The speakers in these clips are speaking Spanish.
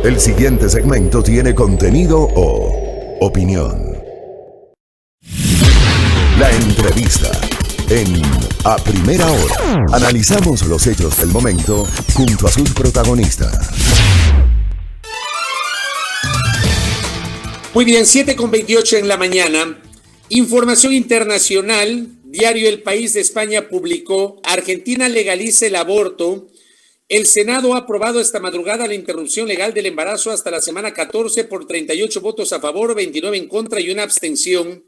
El siguiente segmento tiene contenido o opinión. La entrevista en A Primera Hora. Analizamos los hechos del momento junto a sus protagonistas. Muy bien, 7:28 en la mañana. Información internacional. Diario El País de España publicó: Argentina legaliza el aborto. El Senado ha aprobado esta madrugada la interrupción legal del embarazo hasta la semana 14 por 38 votos a favor, 29 en contra y una abstención.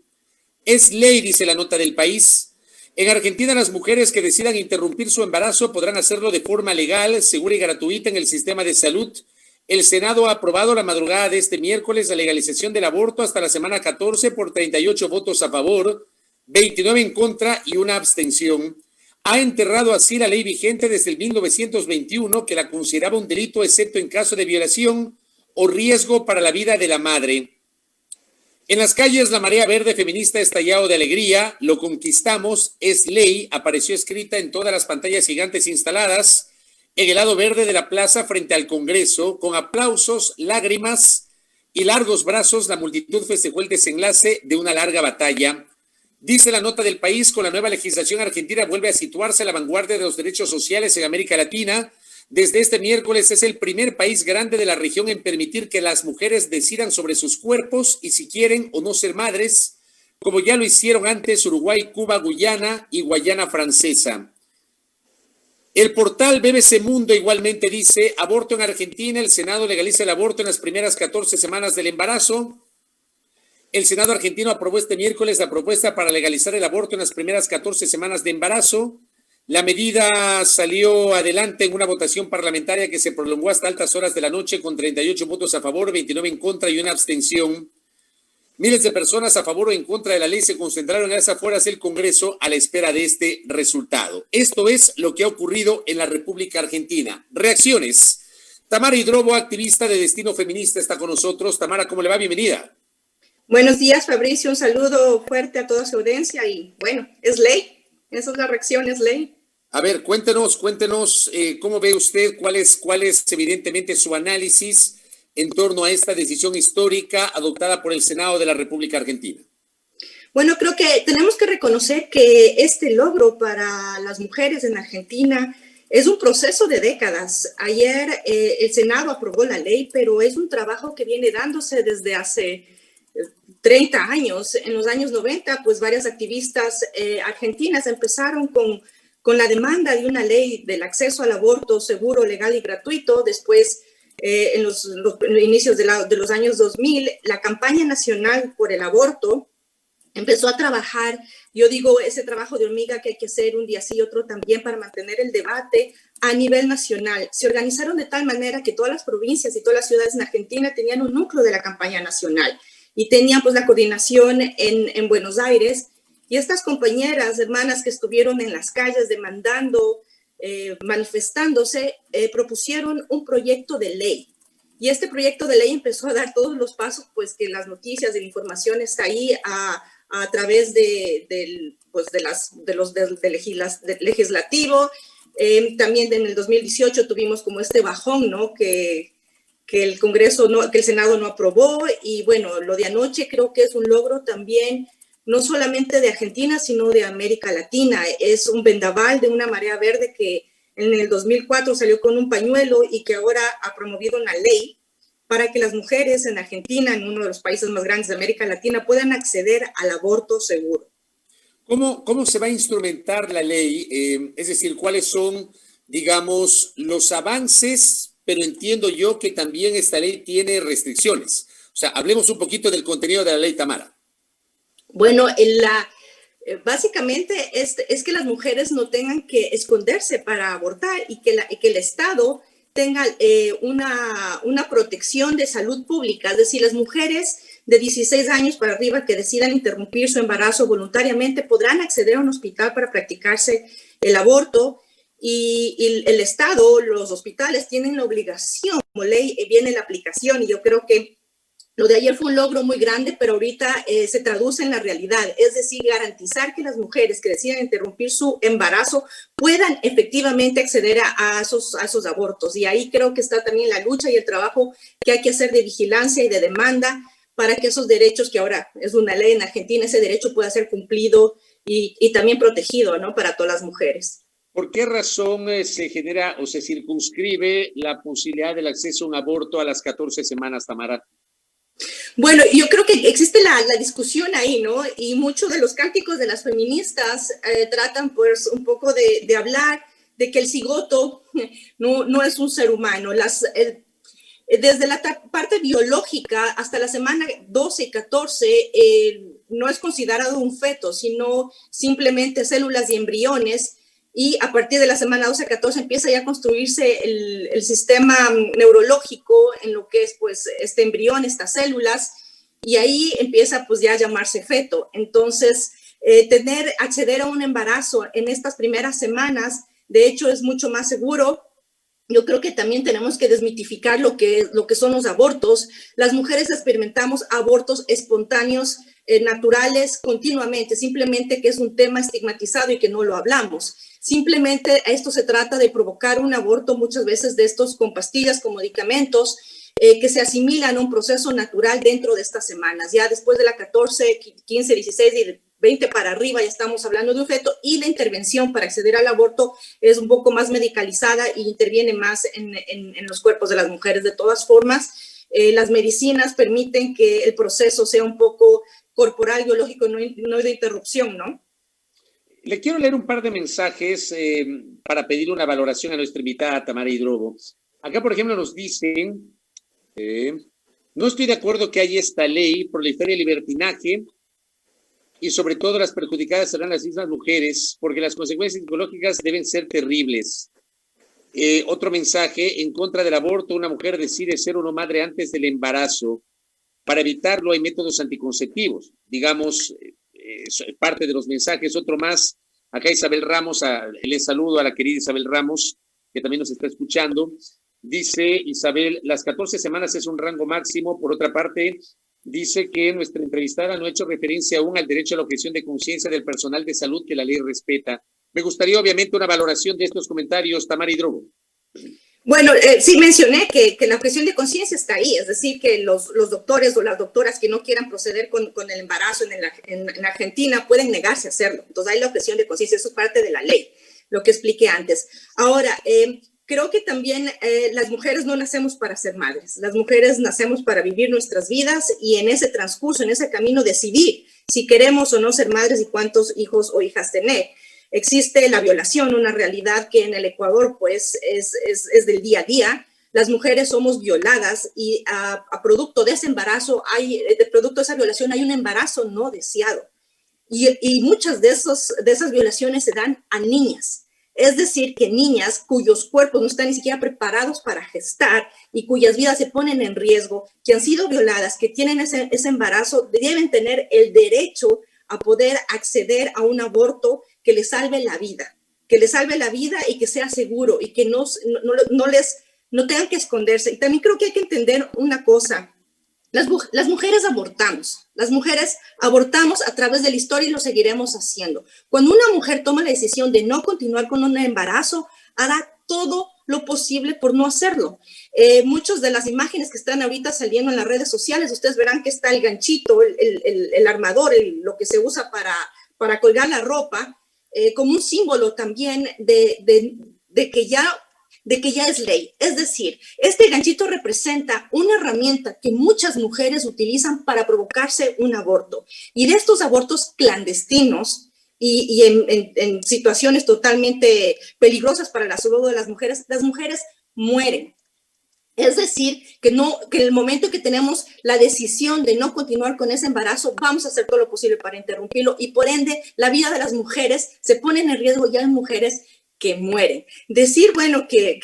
Es ley, dice la nota del País. En Argentina, las mujeres que decidan interrumpir su embarazo podrán hacerlo de forma legal, segura y gratuita en el sistema de salud. El Senado ha aprobado la madrugada de este miércoles la legalización del aborto hasta la semana 14 por 38 votos a favor, 29 en contra y una abstención. Ha enterrado así la ley vigente desde el 1921 que la consideraba un delito excepto en caso de violación o riesgo para la vida de la madre. En las calles, la marea verde feminista ha estallado de alegría. Lo conquistamos, es ley, apareció escrita en todas las pantallas gigantes instaladas en el lado verde de la plaza frente al Congreso. Con aplausos, lágrimas y largos brazos, la multitud festejó el desenlace de una larga batalla. Dice la nota del País: con la nueva legislación, Argentina vuelve a situarse a la vanguardia de los derechos sociales en América Latina. Desde este miércoles es el primer país grande de la región en permitir que las mujeres decidan sobre sus cuerpos y si quieren o no ser madres, como ya lo hicieron antes Uruguay, Cuba, Guyana y Guayana Francesa. El portal BBC Mundo igualmente dice: aborto en Argentina, el Senado legaliza el aborto en las primeras 14 semanas del embarazo. El Senado argentino aprobó este miércoles la propuesta para legalizar el aborto en las primeras 14 semanas de embarazo. La medida salió adelante en una votación parlamentaria que se prolongó hasta altas horas de la noche con 38 votos a favor, 29 en contra y una abstención. Miles de personas a favor o en contra de la ley se concentraron en las afueras del Congreso a la espera de este resultado. Esto es lo que ha ocurrido en la República Argentina. Reacciones. Tamara Hidrobo, activista de Destino Feminista, está con nosotros. Tamara, ¿cómo le va? Bienvenida. Buenos días, Fabricio. Un saludo fuerte a toda su audiencia y bueno, es ley. Esa es la reacción, es ley. A ver, cuéntenos, ¿cómo ve usted? ¿Cuál es evidentemente su análisis en torno a esta decisión histórica adoptada por el Senado de la República Argentina? Bueno, creo que tenemos que reconocer que este logro para las mujeres en Argentina es un proceso de décadas. Ayer el Senado aprobó la ley, pero es un trabajo que viene dándose desde hace 30 años. En los años 90, pues varias activistas argentinas empezaron con la demanda de una ley del acceso al aborto seguro, legal y gratuito. Después, en los inicios de los años 2000, la campaña nacional por el aborto empezó a trabajar. Yo digo, ese trabajo de hormiga que hay que hacer un día sí y otro también para mantener el debate a nivel nacional. Se organizaron de tal manera que todas las provincias y todas las ciudades en Argentina tenían un núcleo de la campaña nacional y tenían pues la coordinación en Buenos Aires. Y estas compañeras, hermanas que estuvieron en las calles demandando, manifestándose, propusieron un proyecto de ley. Y este proyecto de ley empezó a dar todos los pasos, pues que las noticias, de la información está ahí a través del legislativo. También en el 2018 tuvimos como este bajón, ¿no? Que el Congreso, que el Senado no aprobó. Y bueno, lo de anoche creo que es un logro también, no solamente de Argentina, sino de América Latina. Es un vendaval de una marea verde que en el 2004 salió con un pañuelo y que ahora ha promovido una ley para que las mujeres en Argentina, en uno de los países más grandes de América Latina, puedan acceder al aborto seguro. ¿Cómo se va a instrumentar la ley? Es decir, ¿cuáles son, digamos, los avances? Pero entiendo yo que también esta ley tiene restricciones. O sea, hablemos un poquito del contenido de la ley, Tamara. Bueno, básicamente es que las mujeres no tengan que esconderse para abortar y que el Estado tenga una protección de salud pública. Es decir, las mujeres de 16 años para arriba que decidan interrumpir su embarazo voluntariamente podrán acceder a un hospital para practicarse el aborto. Y el Estado, los hospitales tienen la obligación, como ley viene la aplicación, y yo creo que Lo de ayer fue un logro muy grande, pero ahorita se traduce en la realidad, es decir, garantizar que las mujeres que decidan interrumpir su embarazo puedan efectivamente acceder a esos abortos. Y ahí creo que está también la lucha y el trabajo que hay que hacer de vigilancia y de demanda para que esos derechos, que ahora es una ley en Argentina, ese derecho pueda ser cumplido y también protegido, ¿no?, para todas las mujeres. ¿Por qué razón se genera o se circunscribe la posibilidad del acceso a un aborto a las 14 semanas, Tamara? Bueno, yo creo que existe la discusión ahí, ¿no? Y muchos de los cánticos de las feministas tratan pues un poco de hablar de que el cigoto no es un ser humano. Desde la parte biológica hasta la semana 12 y 14 no es considerado un feto, sino simplemente células y embriones. Y a partir de la semana 12 a 14 empieza ya a construirse el sistema neurológico en lo que es pues este embrión, estas células, y ahí empieza pues ya a llamarse feto. Entonces, acceder a un embarazo en estas primeras semanas, de hecho, es mucho más seguro. Yo creo que también tenemos que desmitificar lo que son los abortos. Las mujeres experimentamos abortos espontáneos, naturales, continuamente, simplemente que es un tema estigmatizado y que no lo hablamos. Simplemente esto se trata de provocar un aborto, muchas veces de estos con pastillas, con medicamentos, que se asimilan a un proceso natural dentro de estas semanas. Ya después de la 14, 15, 16 y 20 para arriba ya estamos hablando de un feto, y la intervención para acceder al aborto es un poco más medicalizada y interviene más en los cuerpos de las mujeres. De todas formas, las medicinas permiten que el proceso sea un poco corporal, biológico, no de interrupción, ¿no? Le quiero leer un par de mensajes para pedir una valoración a nuestra invitada Tamara Hidrobo. Acá, por ejemplo, nos dicen, no estoy de acuerdo que haya esta ley, prolifere el libertinaje y sobre todo las perjudicadas serán las mismas mujeres, porque las consecuencias psicológicas deben ser terribles. Otro mensaje, en contra del aborto, una mujer decide ser o no madre antes del embarazo. Para evitarlo hay métodos anticonceptivos, digamos, parte de los mensajes. Otro más, acá Isabel Ramos, le saludo a la querida Isabel Ramos, que también nos está escuchando. Dice Isabel, las 14 semanas es un rango máximo. Por otra parte, dice que nuestra entrevistada no ha hecho referencia aún al derecho a la objeción de conciencia del personal de salud que la ley respeta. Me gustaría, obviamente, una valoración de estos comentarios, Tamara Hidrobo. Bueno, sí mencioné que la objeción de conciencia está ahí, es decir, que los doctores o las doctoras que no quieran proceder con el embarazo en Argentina pueden negarse a hacerlo. Entonces hay la objeción de conciencia, eso es parte de la ley, lo que expliqué antes. Ahora, creo que también las mujeres no nacemos para ser madres, las mujeres nacemos para vivir nuestras vidas y en ese transcurso, en ese camino decidir si queremos o no ser madres y cuántos hijos o hijas tener. Existe la violación, una realidad que en el Ecuador pues es del día a día. Las mujeres somos violadas y a producto de ese embarazo, producto de esa violación hay un embarazo no deseado. Y muchas de esas violaciones se dan a niñas. Es decir, que niñas cuyos cuerpos no están ni siquiera preparados para gestar y cuyas vidas se ponen en riesgo, que han sido violadas, que tienen ese embarazo, deben tener el derecho a poder acceder a un aborto que les salve la vida y que sea seguro y que no tengan que esconderse. Y también creo que hay que entender una cosa. Las mujeres abortamos a través de la historia y lo seguiremos haciendo. Cuando una mujer toma la decisión de no continuar con un embarazo, hará todo lo posible por no hacerlo. Muchas de las imágenes que están ahorita saliendo en las redes sociales, ustedes verán que está el ganchito, el armador, lo que se usa para colgar la ropa, como un símbolo también de que ya es ley. Es decir, este ganchito representa una herramienta que muchas mujeres utilizan para provocarse un aborto. Y de estos abortos clandestinos y en situaciones totalmente peligrosas para la salud de las mujeres mueren. Es decir, que en el momento que tenemos la decisión de no continuar con ese embarazo, vamos a hacer todo lo posible para interrumpirlo y por ende la vida de las mujeres se pone en riesgo. Ya hay mujeres que mueren. Decir, bueno, que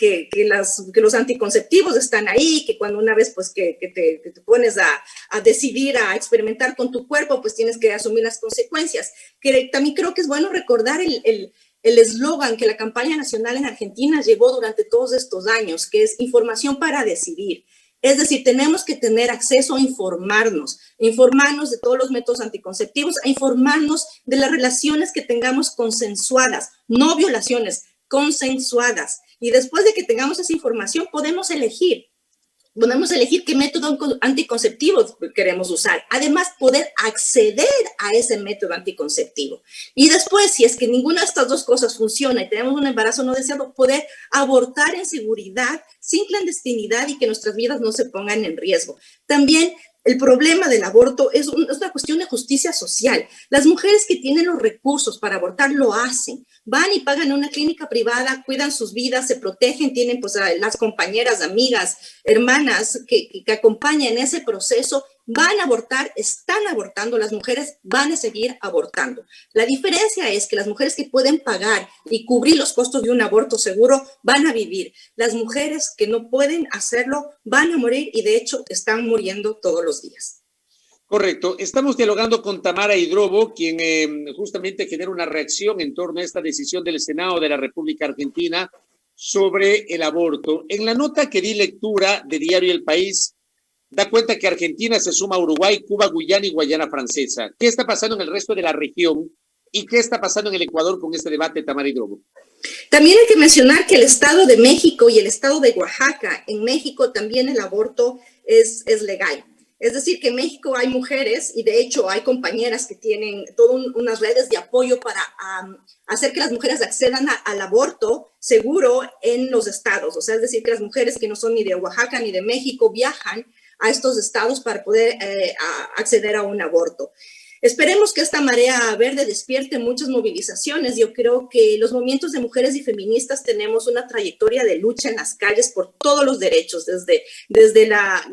los anticonceptivos están ahí, que cuando una vez pues que te pones a decidir, a experimentar con tu cuerpo, pues tienes que asumir las consecuencias. Que también creo que es bueno recordar el eslogan que la campaña nacional en Argentina llevó durante todos estos años, que es información para decidir. Es decir, tenemos que tener acceso a informarnos de todos los métodos anticonceptivos, a informarnos de las relaciones que tengamos consensuadas, no violaciones, consensuadas. Y después de que tengamos esa información, podemos elegir qué método anticonceptivo queremos usar. Además, poder acceder a ese método anticonceptivo. Y después, si es que ninguna de estas dos cosas funciona y tenemos un embarazo no deseado, poder abortar en seguridad, sin clandestinidad y que nuestras vidas no se pongan en riesgo. También el problema del aborto es una cuestión de justicia social. Las mujeres que tienen los recursos para abortar lo hacen. Van y pagan en una clínica privada, cuidan sus vidas, se protegen, tienen pues las compañeras, amigas, hermanas que acompañan ese proceso, van a abortar, están abortando, las mujeres van a seguir abortando. La diferencia es que las mujeres que pueden pagar y cubrir los costos de un aborto seguro van a vivir. Las mujeres que no pueden hacerlo van a morir y de hecho están muriendo todos los días. Correcto. Estamos dialogando con Tamara Hidrobo, quien justamente genera una reacción en torno a esta decisión del Senado de la República Argentina sobre el aborto. En la nota que di lectura de Diario El País, da cuenta que Argentina se suma a Uruguay, Cuba, Guyana y Guayana Francesa. ¿Qué está pasando en el resto de la región? ¿Y qué está pasando en el Ecuador con este debate, Tamara Hidrobo? También hay que mencionar que el Estado de México y el Estado de Oaxaca, en México también el aborto es legal. Es decir, que en México hay mujeres y de hecho hay compañeras que tienen todas unas redes de apoyo para hacer que las mujeres accedan al aborto seguro en los estados. O sea, es decir, que las mujeres que no son ni de Oaxaca ni de México viajan a estos estados para poder acceder a un aborto. Esperemos que esta marea verde despierte muchas movilizaciones. Yo creo que los movimientos de mujeres y feministas tenemos una trayectoria de lucha en las calles por todos los derechos, desde la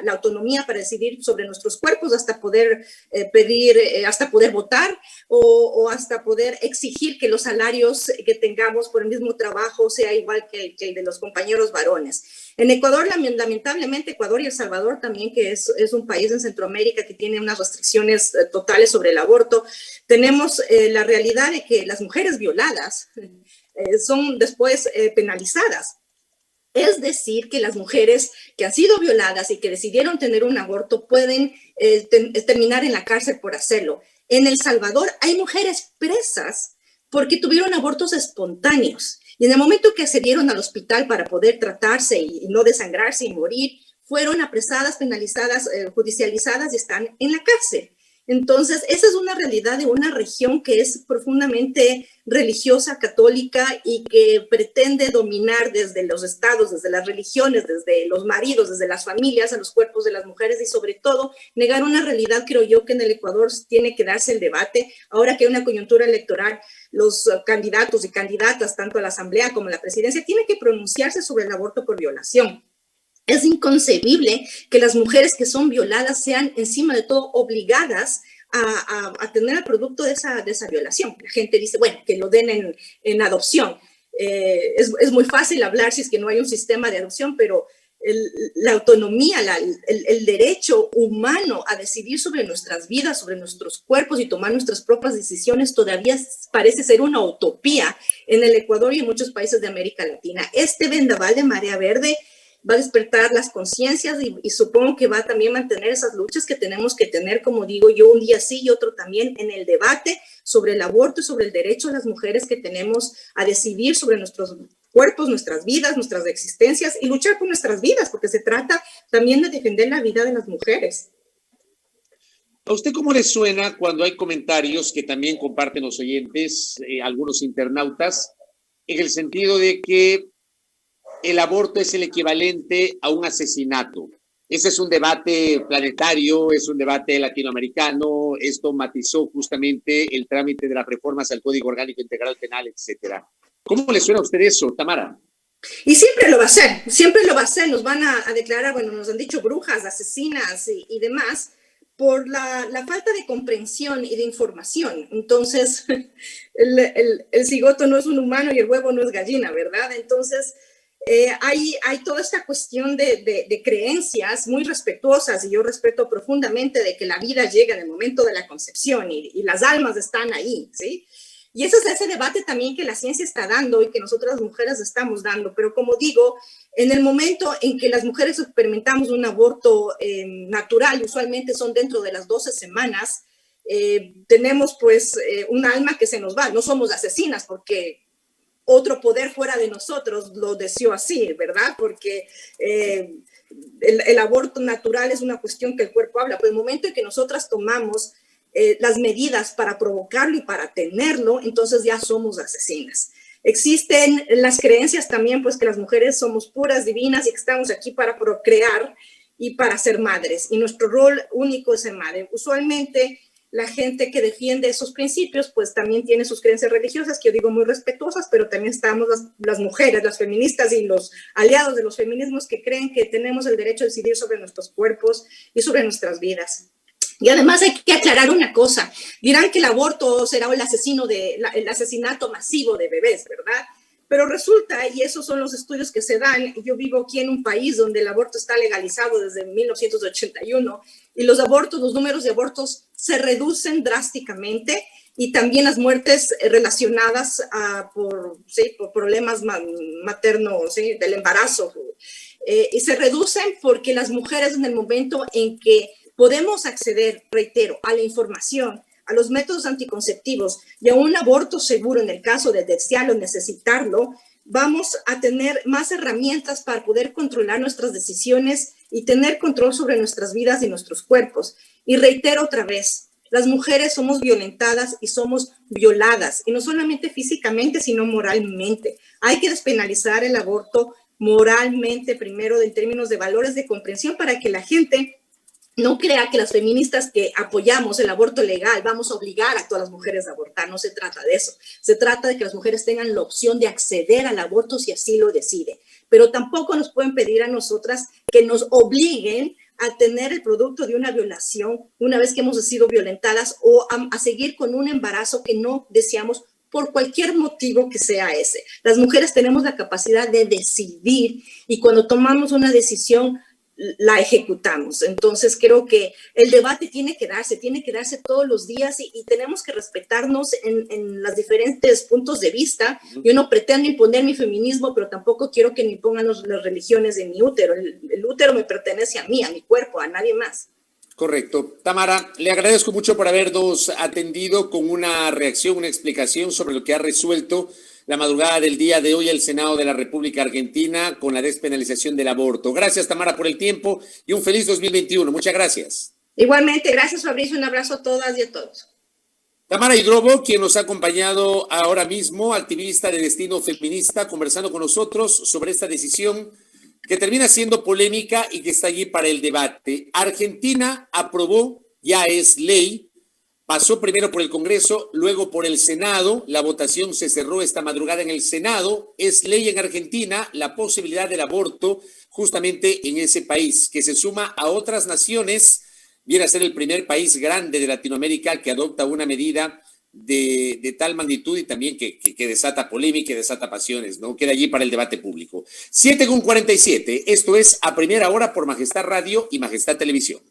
autonomía para decidir sobre nuestros cuerpos hasta poder pedir, hasta poder votar o hasta poder exigir que los salarios que tengamos por el mismo trabajo sea igual que el de los compañeros varones. En Ecuador, lamentablemente, Ecuador y El Salvador también, que es un país en Centroamérica que tiene unas restricciones totales sobre el aborto, tenemos la realidad de que las mujeres violadas son después penalizadas. Es decir, que las mujeres que han sido violadas y que decidieron tener un aborto pueden terminar en la cárcel por hacerlo. En El Salvador hay mujeres presas porque tuvieron abortos espontáneos. Y en el momento que accedieron al hospital para poder tratarse y no desangrarse y morir, fueron apresadas, penalizadas, judicializadas y están en la cárcel. Entonces, esa es una realidad de una región que es profundamente religiosa, católica y que pretende dominar desde los estados, desde las religiones, desde los maridos, desde las familias, a los cuerpos de las mujeres y sobre todo negar una realidad, creo yo, que en el Ecuador tiene que darse el debate. Ahora que hay una coyuntura electoral, los candidatos y candidatas, tanto a la asamblea como a la presidencia, tienen que pronunciarse sobre el aborto por violación. Es inconcebible que las mujeres que son violadas sean, encima de todo, obligadas a tener el producto de esa violación. La gente dice, bueno, que lo den en adopción. Es muy fácil hablar si es que no hay un sistema de adopción, pero la autonomía, el derecho humano a decidir sobre nuestras vidas, sobre nuestros cuerpos y tomar nuestras propias decisiones todavía parece ser una utopía en el Ecuador y en muchos países de América Latina. Este vendaval de marea verde va a despertar las conciencias y supongo que va a también mantener esas luchas que tenemos que tener, como digo yo, un día sí y otro también, en el debate sobre el aborto y sobre el derecho de las mujeres que tenemos a decidir sobre nuestros cuerpos, nuestras vidas, nuestras existencias y luchar por nuestras vidas, porque se trata también de defender la vida de las mujeres. ¿A usted cómo le suena cuando hay comentarios que también comparten los oyentes, algunos internautas, en el sentido de que el aborto es el equivalente a un asesinato? Ese es un debate planetario, es un debate latinoamericano, esto matizó justamente el trámite de las reformas al Código Orgánico Integral Penal, etcétera. ¿Cómo le suena a usted eso, Tamara? Y siempre lo va a hacer, nos van a declarar, bueno, nos han dicho brujas, asesinas y demás, por la falta de comprensión y de información. Entonces, el cigoto no es un humano y el huevo no es gallina, ¿verdad? Entonces, hay toda esta cuestión de creencias muy respetuosas, y yo respeto profundamente de que la vida llega en el momento de la concepción y las almas están ahí, ¿sí? Y ese es ese debate también que la ciencia está dando y que nosotras las mujeres estamos dando. Pero como digo, en el momento en que las mujeres experimentamos un aborto natural, usualmente son dentro de las 12 semanas, tenemos pues un alma que se nos va. No somos asesinas porque otro poder fuera de nosotros lo deseó así, ¿verdad? Porque el aborto natural es una cuestión que el cuerpo habla, pero el momento en que nosotras tomamos las medidas para provocarlo y para tenerlo, entonces ya somos asesinas. Existen las creencias también, pues que las mujeres somos puras, divinas y que estamos aquí para procrear y para ser madres. Y nuestro rol único es ser madre. Usualmente la gente que defiende esos principios, pues también tiene sus creencias religiosas, que yo digo muy respetuosas, pero también estamos las mujeres, las feministas y los aliados de los feminismos que creen que tenemos el derecho a decidir sobre nuestros cuerpos y sobre nuestras vidas. Y además hay que aclarar una cosa, dirán que el aborto será el asesinato masivo de bebés, ¿verdad? Pero resulta, y esos son los estudios que se dan, yo vivo aquí en un país donde el aborto está legalizado desde 1981 y los números de abortos se reducen drásticamente y también las muertes relacionadas por problemas maternos, ¿sí? Del embarazo. Y se reducen porque las mujeres en el momento en que podemos acceder, reitero, a la información, a los métodos anticonceptivos y a un aborto seguro en el caso de desearlo, necesitarlo, vamos a tener más herramientas para poder controlar nuestras decisiones y tener control sobre nuestras vidas y nuestros cuerpos. Y reitero otra vez, las mujeres somos violentadas y somos violadas, y no solamente físicamente, sino moralmente. Hay que despenalizar el aborto moralmente, primero en términos de valores de comprensión, para que la gente no crea que las feministas que apoyamos el aborto legal vamos a obligar a todas las mujeres a abortar. No se trata de eso. Se trata de que las mujeres tengan la opción de acceder al aborto si así lo deciden. Pero tampoco nos pueden pedir a nosotras que nos obliguen a tener el producto de una violación una vez que hemos sido violentadas o a seguir con un embarazo que no deseamos por cualquier motivo que sea ese. Las mujeres tenemos la capacidad de decidir y cuando tomamos una decisión la ejecutamos. Entonces creo que el debate tiene que darse todos los días y tenemos que respetarnos en los diferentes puntos de vista. Yo no pretendo imponer mi feminismo, pero tampoco quiero que me pongan las religiones en mi útero. El útero me pertenece a mí, a mi cuerpo, a nadie más. Correcto. Tamara, le agradezco mucho por habernos atendido con una reacción, una explicación sobre lo que ha resuelto la madrugada del día de hoy el Senado de la República Argentina con la despenalización del aborto. Gracias, Tamara, por el tiempo y un feliz 2021. Muchas gracias. Igualmente, gracias, Fabricio. Un abrazo a todas y a todos. Tamara Hidrobo, quien nos ha acompañado ahora mismo, activista de Destino Feminista, conversando con nosotros sobre esta decisión que termina siendo polémica y que está allí para el debate. Argentina aprobó, ya es ley, pasó primero por el Congreso, luego por el Senado. La votación se cerró esta madrugada en el Senado. Es ley en Argentina la posibilidad del aborto justamente en ese país, que se suma a otras naciones. Viene a ser el primer país grande de Latinoamérica que adopta una medida de tal magnitud y también que desata polémica y desata pasiones, ¿no? Queda allí para el debate público. 7:47. Esto es A Primera Hora por Majestad Radio y Majestad Televisión.